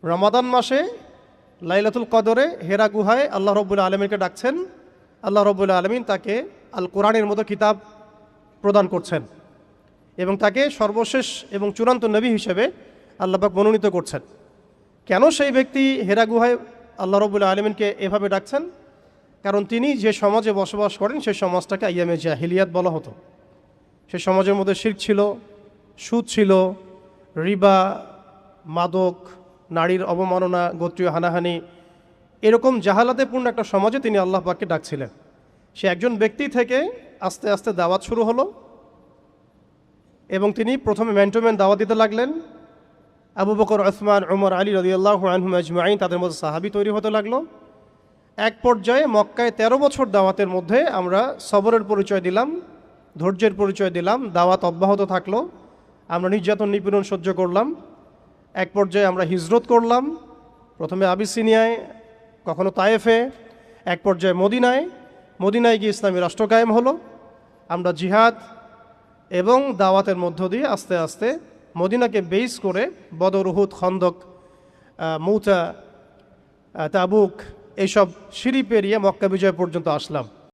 রমাদান মাসে লাইলাতুল কদরে হেরা গুহায় আল্লাহ রব্বুল আলমিনকে ডাকছেন। আল্লাহ রব্বুল আলমিন তাকে আল কোরআনের মতো কিতাব প্রদান করছেন এবং তাকে সর্বশেষ এবং চূড়ান্ত নবী হিসেবে আল্লাহ পাক মনোনীত করছেন। কেন সেই ব্যক্তি হেরা গুহায় আল্লাহ রব্বুল আলমিনকে এভাবে ডাকছেন? কারণ তিনি যে সমাজে বসবাস করেন সেই সমাজটাকে আইয়ামে জাহিলিয়াত বলা হতো। সেই সমাজের মধ্যে শিরক ছিল, সুদ ছিল, রিবা, মাদক, নারীর অবমাননা, গোত্রীয় হানাহানি, এরকম জাহালাতেপূর্ণ একটা সমাজে তিনি আল্লাহ পাককে ডাকছিলেন। সে একজন ব্যক্তি থেকে আস্তে আস্তে দাওয়াত শুরু হলো এবং তিনি প্রথমে ম্যান টু ম্যান দাওয়াত দিতে লাগলেন। আবু বকর, উসমান, উমর, আলী রাদিয়াল্লাহু আনহুম আজমাইন, তাদের মধ্যে সাহাবী তৈরি হতে লাগলো। এক পর্যায়ে মক্কায় 13 বছর দাওয়াতের মধ্যে আমরা সবরের পরিচয় দিলাম, ধৈর্যের পরিচয় দিলাম, দাওয়াত অব্যাহত থাকলো, আমরা নির্যাতন নিপীড়ন সহ্য করলাম। এক পর্যায়ে আমরা হিজরত করলাম, প্রথমে আবিসিনিয়ায়, কখনো তায়েফে, এক পর্যায়ে মদিনায় গিয়ে ইসলামী রাষ্ট্র কায়েম হলো। আমরা জিহাদ এবং দাওয়াতের মধ্য দিয়ে আস্তে আস্তে মদিনাকে বেস করে বদর, উহুদ, খন্দক, মৌতা, তাবুক এইসব সিঁড়ি পেরিয়ে মক্কা বিজয় পর্যন্ত আসলাম।